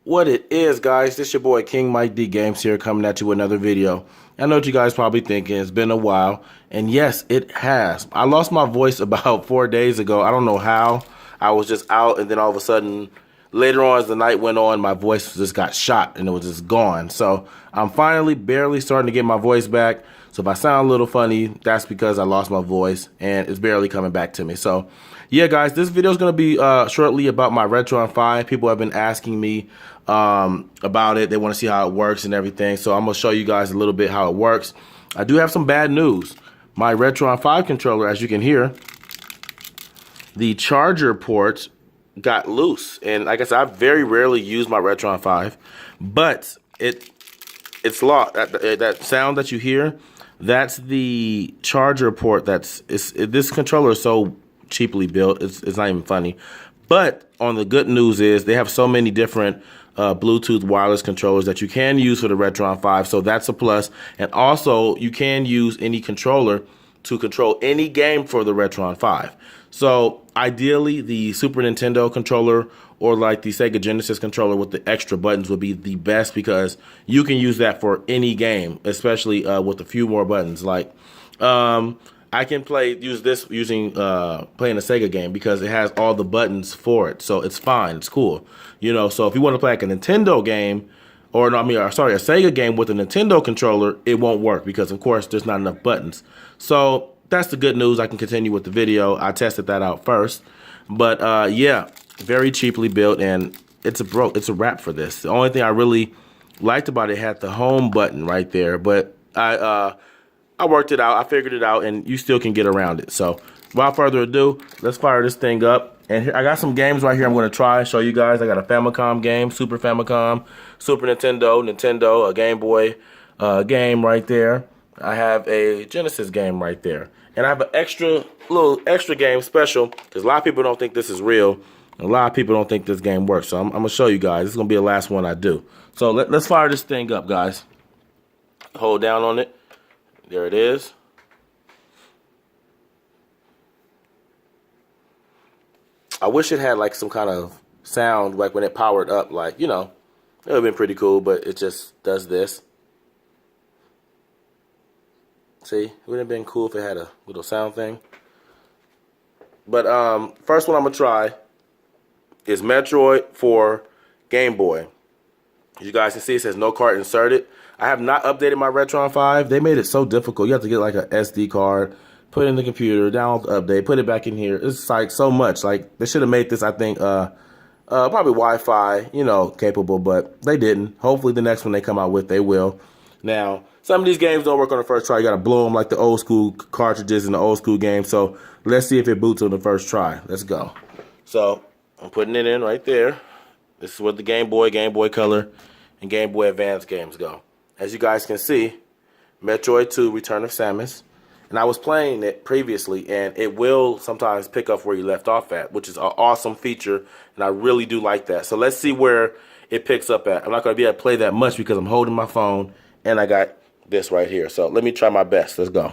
What it is, guys, this your boy King Mike D Games here, coming at you with another video. I know what you guys probably thinking, it's been a while, and yes, it has. I lost my voice about 4 days ago. I don't know how. I was just out, and then all of a sudden, later on as the night went on, my voice just got shot, and it was just gone. So I'm finally barely starting to get my voice back. So if I sound a little funny, that's because I lost my voice, and it's barely coming back to me. So yeah, guys, this video is going to be shortly about my Retron 5. People have been asking me about it. They want to see how it works and everything. So I'm going to show you guys a little bit how it works. I do have some bad news. My Retron 5 controller, as you can hear, the charger ports got loose. And like I said, I very rarely use my Retron 5, but it's locked. That sound that you hear, that's the charger port. This controller is so cheaply built, it's not even funny. But on the good news is they have so many different Bluetooth wireless controllers that you can use for the Retron 5, so that's a plus. And also you can use any controller to control any game for the Retron 5. So ideally the Super Nintendo controller or like the Sega Genesis controller with the extra buttons would be the best, because you can use that for any game, especially with a few more buttons. Like I can use this using playing a Sega game because it has all the buttons for it, so it's fine, it's cool, you know. So if you want to play like a Nintendo game, or no, sorry, a Sega game with a Nintendo controller, it won't work because of course there's not enough buttons. So that's the good news. I can continue with the video. I tested that out first, but yeah, very cheaply built, and it's a wrap for this. The only thing I really liked about it had the home button right there, but I worked it out, I figured it out, and you still can get around it. So without further ado, let's fire this thing up. And here, I got some games right here I'm going to try and show you guys. I got a Famicom game, Super Famicom, Super Nintendo, a Game Boy game right there. I have a Genesis game right there. And I have an little extra game special, because a lot of people don't think this is real. A lot of people don't think this game works. So I'm going to show you guys. This is going to be the last one I do. So let's fire this thing up, guys. Hold down on it. There it is. I wish it had like some kind of sound, like when it powered up, like, you know, it would have been pretty cool, but it just does this. See, it would have been cool if it had a little sound thing. But first one I'm gonna try is Metroid for Game Boy. As you guys can see, it says no card inserted. I have not updated my Retron 5. They made it so difficult. You have to get like a SD card, put it in the computer, download the update, put it back in here. It's like so much. Like they should have made this, I think, probably Wi-Fi, you know, capable, but they didn't. Hopefully the next one they come out with, they will. Now, some of these games don't work on the first try. You gotta blow them like the old school cartridges in the old school games. So let's see if it boots on the first try. Let's go. So I'm putting it in right there. This is where the Game Boy Color, and Game Boy Advance games go. As you guys can see, Metroid 2 Return of Samus. And I was playing it previously, and it will sometimes pick up where you left off at, which is an awesome feature, and I really do like that. So let's see where it picks up at. I'm not going to be able to play that much because I'm holding my phone, and I got this right here. So let me try my best. Let's go.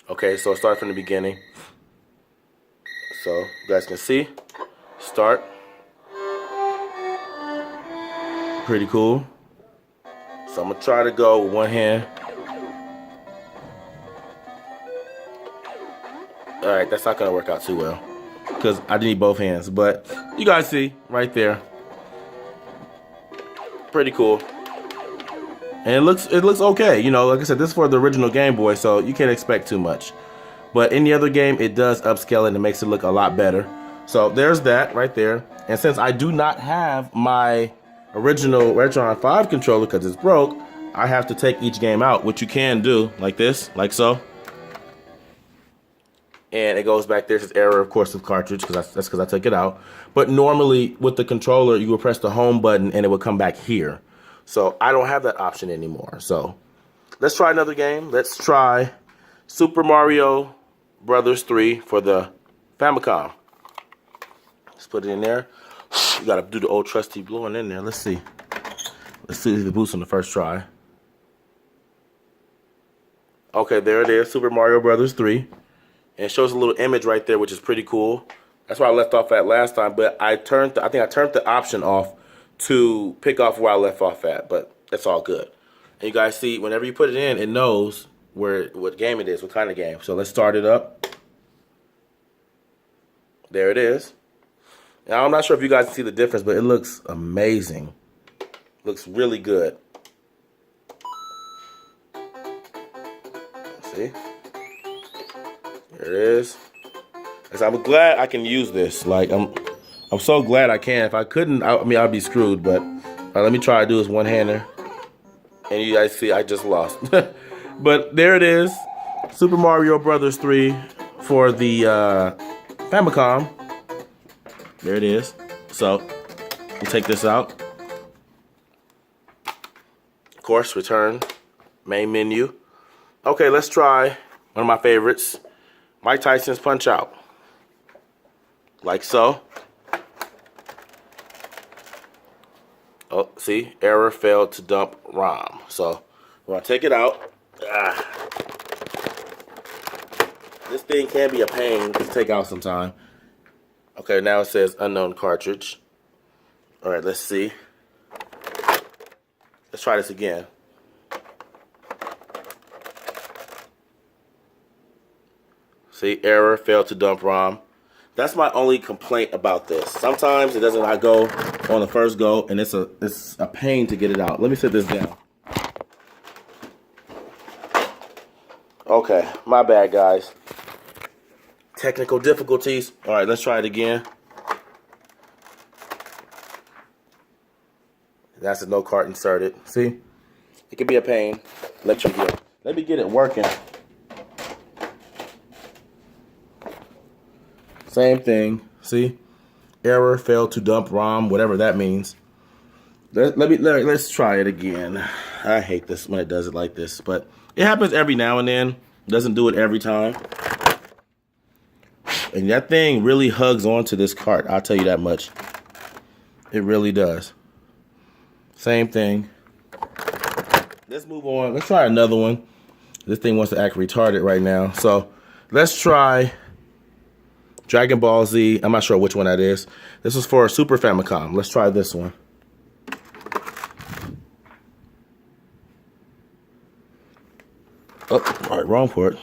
Okay, so start from the beginning. So you guys can see, start. Pretty cool. So I'm gonna try to go with one hand. Alright, that's not gonna work out too well, because I need both hands, but you guys see right there. Pretty cool. And it looks okay. You know, like I said, this is for the original Game Boy, so you can't expect too much. But any other game, it does upscale it and makes it look a lot better. So there's that right there. And since I do not have my original Retron 5 controller because it's broke, I have to take each game out, which you can do like this, like so. And it goes back there. It's error, of course, with cartridge, because that's because I took it out. But normally with the controller, you would press the home button and it would come back here. So I don't have that option anymore. So let's try another game. Let's try Super Mario Brothers 3 for the Famicom. Let's put it in there. You gotta do the old trusty blowing in there. Let's see. Let's see if it boots on the first try. Okay, there it is, Super Mario Brothers 3. And it shows a little image right there, which is pretty cool. That's where I left off at last time, but I think I turned the option off to pick off where I left off at, but it's all good. And you guys see, whenever you put it in, it knows what game it is, what kind of game. So let's start it up. There it is. Now, I'm not sure if you guys can see the difference, but it looks amazing. Looks really good. See? There it is. I'm glad I can use this. Like, I'm so glad I can. If I couldn't, I'd be screwed. But let me try to do this one-hander. And you guys see, I just lost. But there it is. Super Mario Brothers 3 for the Famicom. There it is. So, you take this out. Of course, return. Main menu. Okay, let's try one of my favorites. Mike Tyson's Punch-Out! Like so. Oh, see? Error, failed to dump ROM. So, we're going to take it out. This thing can be a pain to take out sometime. Okay, now it says unknown cartridge. Alright, let's see. Let's try this again. See, error, failed to dump ROM. That's my only complaint about this. Sometimes it doesn't not go on the first go, and it's a pain to get it out. Let me set this down. Okay, my bad, guys. Technical difficulties. All right, let's try it again. That's a no cart inserted. See, it can be a pain. Let me get it working. Same thing. See? Error, failed to dump ROM, whatever that means. Let's try it again. I hate this when it does it like this, but it happens every now and then. It doesn't do it every time. And that thing really hugs onto this cart, I'll tell you that much. It really does. Same thing. Let's move on. Let's try another one. This thing wants to act retarded right now. So let's try Dragon Ball Z. I'm not sure which one that is. This is for Super Famicom. Let's try this one. Oh, all right, wrong port.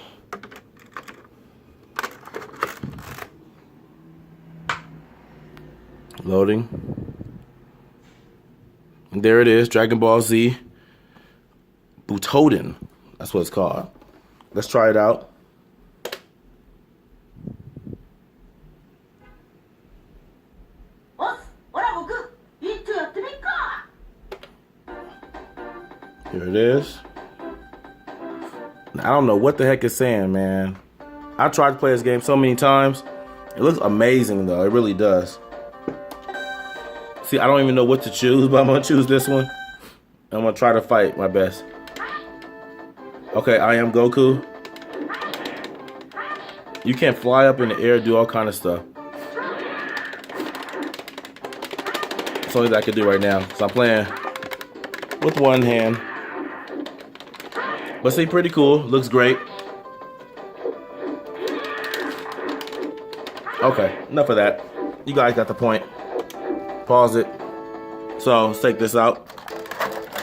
Loading. And there it is, Dragon Ball Z. Bootleg. That's what it's called. Let's try it out. Here it is. I don't know what the heck it's saying, man. I tried to play this game so many times. It looks amazing, though. It really does. See, I don't even know what to choose, but I'm going to choose this one. I'm going to try to fight my best. Okay, I am Goku. You can fly up in the air, do all kind of stuff. That's all that I can do right now. So I'm playing with one hand. But see, pretty cool. Looks great. Okay, enough of that. You guys got the point. Pause it. So let's take this out.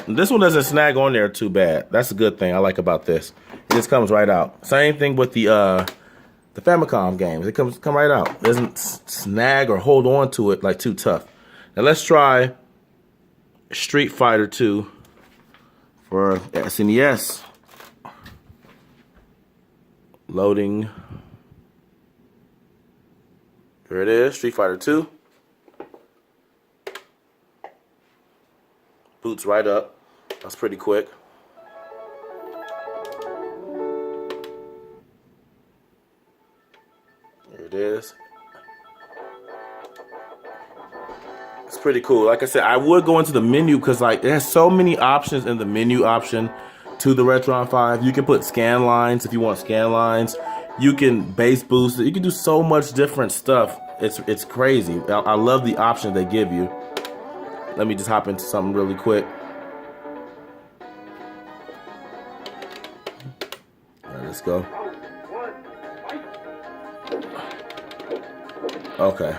This one doesn't snag on there too bad. That's a good thing I like about this. It just comes right out. Same thing with the Famicom games. It come right out. It doesn't snag or hold on to it like too tough. Now let's try Street Fighter 2 for SNES. Loading. Here it is, Street Fighter 2. Boots right up. That's pretty quick. There it is. It's pretty cool. Like I said, I would go into the menu because like it has so many options in the menu option to the Retron 5. You can put scan lines if you want scan lines. You can bass boost it. You can do so much different stuff. It's crazy. I love the options they give you. Let me just hop into something really quick. All right, let's go. Okay.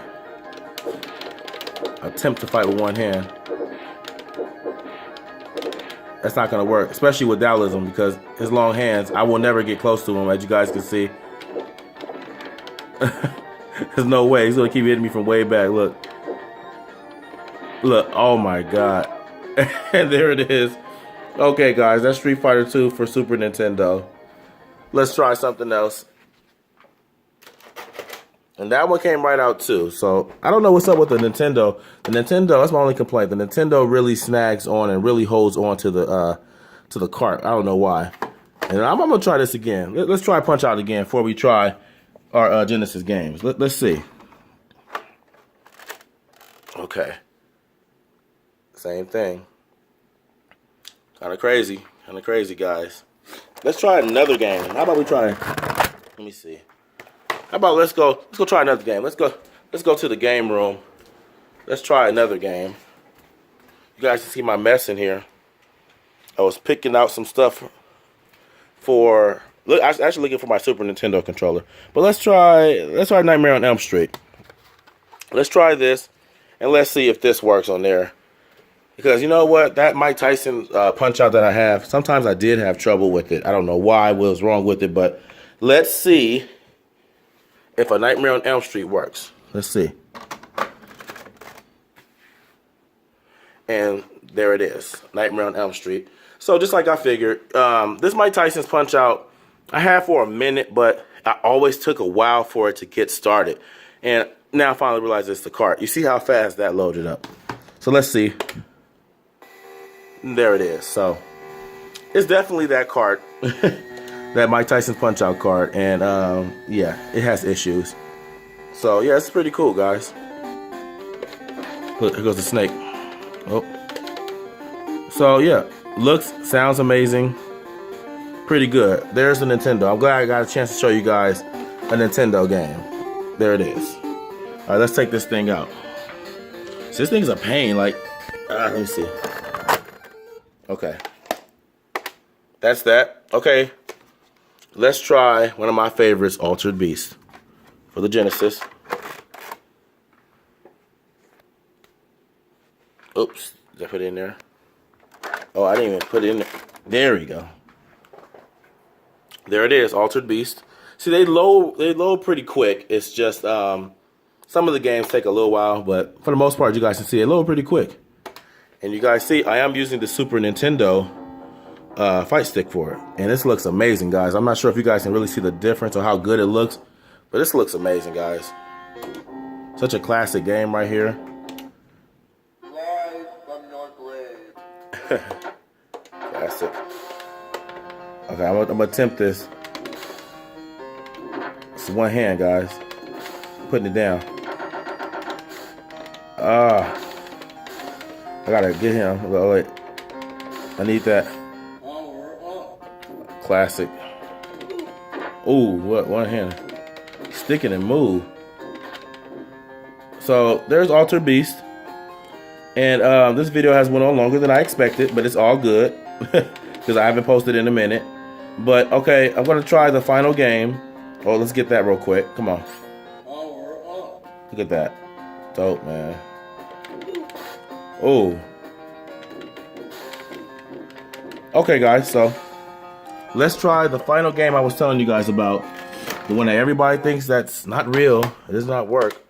Attempt to fight with one hand. That's not gonna work, especially with Dallism, because his long hands, I will never get close to him, as you guys can see. There's no way. He's gonna keep hitting me from way back. Look. Look, oh my god. And there it is. Okay, guys, that's Street Fighter 2 for Super Nintendo. Let's try something else. And that one came right out too. So I don't know what's up with the Nintendo. The Nintendo, that's my only complaint. The Nintendo really snags on and really holds on to the cart. I don't know why. And I'm gonna try this again. Let's try Punch Out again before we try our Genesis games. Let's see. Okay. Same thing. Kind of crazy, guys. Let's try another game. How about we try? Let me see. How about let's go try another game. Let's go to the game room. Let's try another game. You guys can see my mess in here. I was picking out some stuff for. Look, I was actually looking for my Super Nintendo controller. But let's try Nightmare on Elm Street. Let's try this, and let's see if this works on there. Because you know what, that Mike Tyson Punch Out that I have, sometimes I did have trouble with it. I don't know why, what was wrong with it, but let's see if a Nightmare on Elm Street works. Let's see. And there it is, Nightmare on Elm Street. So just like I figured, this Mike Tyson's Punch Out, I had for a minute, but I always took a while for it to get started. And now I finally realize it's the cart. You see how fast that loaded up. So let's see. There it is. So it's definitely that cart, that Mike Tyson Punch Out cart, and yeah, it has issues. So yeah, it's pretty cool, guys. Look, here goes the snake. Oh. So yeah, looks, sounds amazing, pretty good. There's the Nintendo. I'm glad I got a chance to show you guys a Nintendo game. There it is. All right, let's take this thing out. So this thing's a pain. Like, let me see. Okay, that's that. Okay, let's try one of my favorites, Altered Beast, for the Genesis. Oops, did I put it in there? Oh, I didn't even put it in there. There we go. There it is, Altered Beast. See, they load pretty quick. It's just some of the games take a little while, but for the most part, you guys can see it load pretty quick. And you guys see, I am using the Super Nintendo fight stick for it. And this looks amazing, guys. I'm not sure if you guys can really see the difference or how good it looks, but this looks amazing, guys. Such a classic game right here. Live from your grave. Classic. Okay, I'm gonna attempt this. It's one hand, guys. Putting it down. I gotta get him. Oh, wait. I need that. Classic. Ooh, what? One hand. Stick it and move. So there's Altered Beast. And this video has went on longer than I expected, but it's all good. Because I haven't posted in a minute. But okay, I'm gonna try the final game. Oh, let's get that real quick. Come on. Look at that. Dope, man. Oh. Okay, guys, so let's try the final game I was telling you guys about. The one that everybody thinks that's not real. It does not work.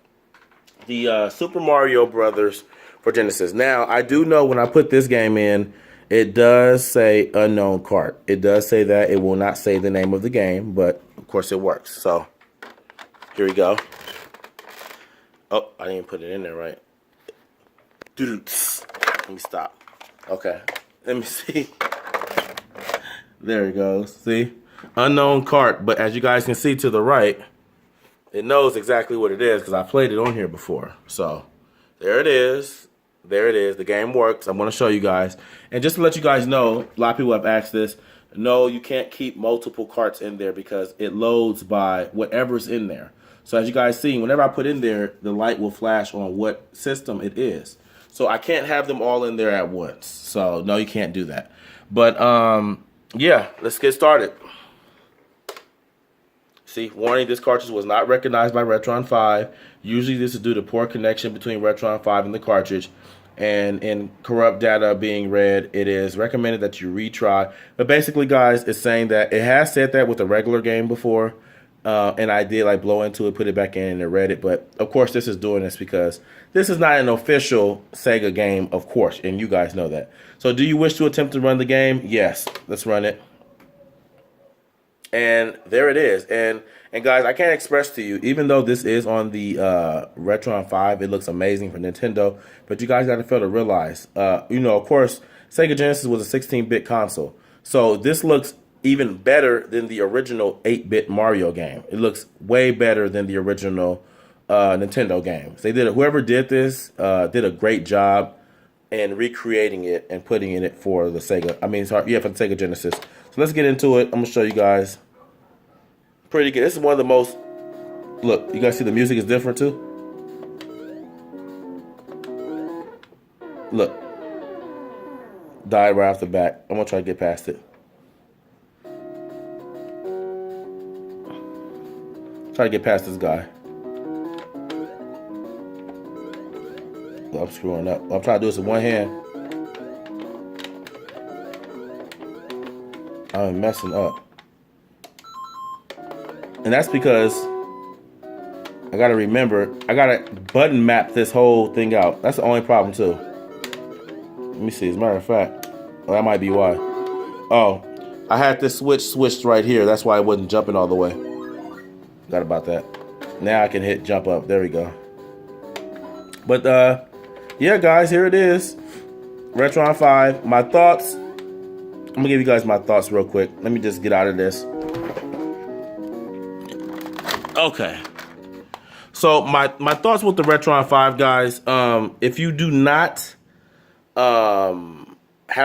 The Super Mario Brothers for Genesis. Now, I do know when I put this game in, it does say unknown cart. It does say that. It will not say the name of the game, but of course it works. So here we go. Oh, I didn't put it in there right. Let me stop. Okay, let me see. There it goes. See? Unknown cart, but as you guys can see to the right, it knows exactly what it is because I played it on here before. So there it is. There it is. The game works. I'm going to show you guys. And just to let you guys know, a lot of people have asked this. No, you can't keep multiple carts in there because it loads by whatever's in there. So as you guys see, whenever I put in there, the light will flash on what system it is. So I can't have them all in there at once. So no, you can't do that. But yeah, let's get started. See, warning, this cartridge was not recognized by Retron 5. Usually this is due to poor connection between Retron 5 and the cartridge. And in corrupt data being read, it is recommended that you retry. But basically, guys, it's saying that it has said that with a regular game before. And I did like blow into it, put it back in, and it read it. But of course, this is doing this because this is not an official Sega game, of course. And you guys know that. So do you wish to attempt to run the game? Yes. Let's run it. And there it is. And guys, I can't express to you, even though this is on the Retron 5, it looks amazing for Nintendo. But you guys got to fail to realize, you know, of course, Sega Genesis was a 16-bit console. So this looks even better than the original 8-bit Mario game. It looks way better than the original Nintendo games. They did it. Whoever did this did a great job in recreating it and putting in it for the Sega. I mean, sorry, yeah, for the Sega Genesis. So let's get into it. I'm gonna show you guys. Pretty good. This is one of the most. Look, you guys see the music is different too. Look, died right off the bat. I'm gonna try to get past it. Try to get past this guy. I'm screwing up. I'm trying to do this with one hand. I'm messing up. And that's because I gotta remember, I gotta button map this whole thing out. That's the only problem too. Let me see, as a matter of fact, well, that might be why. Oh, I had this switch switched right here. That's why I wasn't jumping all the way. Forgot about that. Now I can hit jump up. There we go. But yeah, guys, here it is. Retron 5. My thoughts. I'm gonna give you guys my thoughts real quick. Let me just get out of this. Okay. So my thoughts with the Retron 5, guys. If you do not have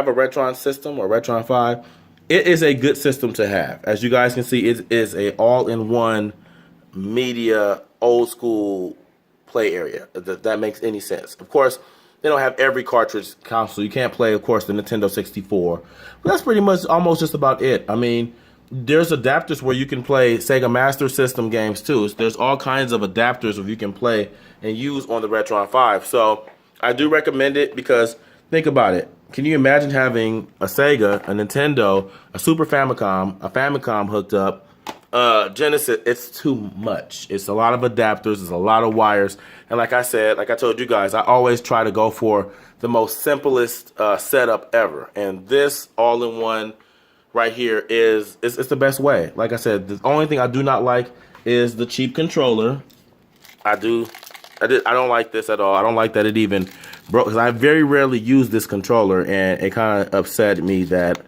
a Retron system or Retron 5, it is a good system to have. As you guys can see, it is a all-in-one media old school play area. If that makes any sense. Of course, they don't have every cartridge console. You can't play, of course, the Nintendo 64. But that's pretty much almost just about it. I mean, there's adapters where you can play Sega Master System games too. There's all kinds of adapters where you can play and use on the Retron 5. So I do recommend it because think about it. Can you imagine having a Sega, a Nintendo, a Super Famicom, a Famicom hooked up, Genesis? It's too much. It's a lot of adapters. It's a lot of wires. And like I said, like I told you guys, I always try to go for the most simplest setup ever. And this all-in-one right here it's the best way. Like I said, the only thing I do not like is the cheap controller. I don't like this at all. I don't like that it even broke, because I very rarely use this controller, and it kind of upset me that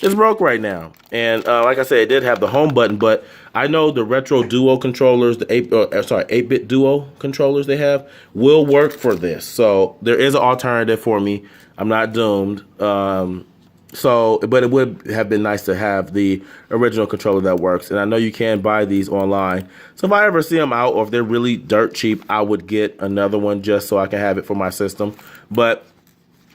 it's broke right now. And like I said, it did have the home button, but I know the Retro Duo controllers, the 8-bit Duo controllers they have will work for this. So there is an alternative for me. I'm not doomed. But it would have been nice to have the original controller that works. And I know you can buy these online. So if I ever see them out, or if they're really dirt cheap, I would get another one just so I can have it for my system. But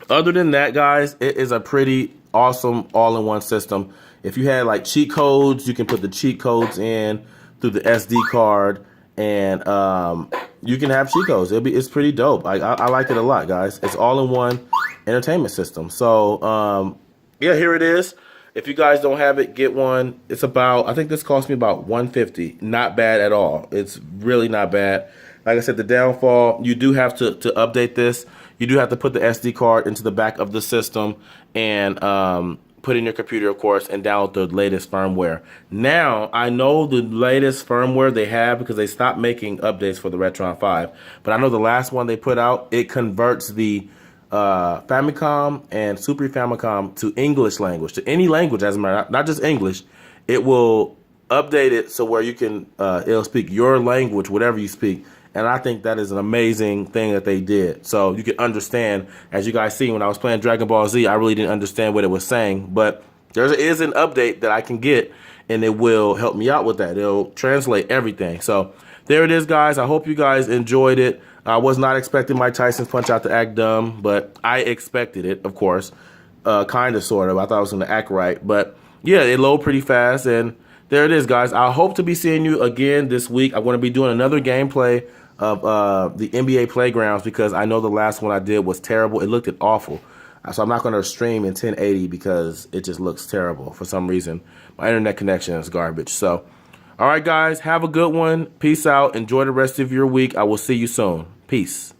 other than that, guys, it is a pretty awesome all-in-one system. If you had like cheat codes, you can put the cheat codes in through the SD card, and you can have cheat codes. It's pretty dope. I like it a lot, guys. It's all-in-one entertainment system. So yeah, here it is. If you guys don't have it, get one. It's about, I think this cost me about $150. Not bad at all. It's really not bad. Like I said, the downfall, you do have to update this. You do have to put the SD card into the back of the system and put in your computer, of course, and download the latest firmware. Now, I know the latest firmware they have because they stopped making updates for the Retron 5. But I know the last one they put out, it converts the Famicom and Super Famicom to English language, to any language, as a matter, not just English. It will update it so where you can, it'll speak your language, whatever you speak. And I think that is an amazing thing that they did. So you can understand, as you guys see, when I was playing Dragon Ball Z, I really didn't understand what it was saying. But there is an update that I can get, and it will help me out with that. It'll translate everything. So there it is, guys. I hope you guys enjoyed it. I was not expecting Mike Tyson's Punch Out to act dumb, but I expected it, of course. Kind of, sort of. I thought it was going to act right. But yeah, it loaded pretty fast, and there it is, guys. I hope to be seeing you again this week. I'm going to be doing another gameplay of the NBA Playgrounds because I know the last one I did was terrible. It looked awful. So I'm not going to stream in 1080 because it just looks terrible for some reason. My internet connection is garbage. So, all right, guys, have a good one. Peace out. Enjoy the rest of your week. I will see you soon. Peace.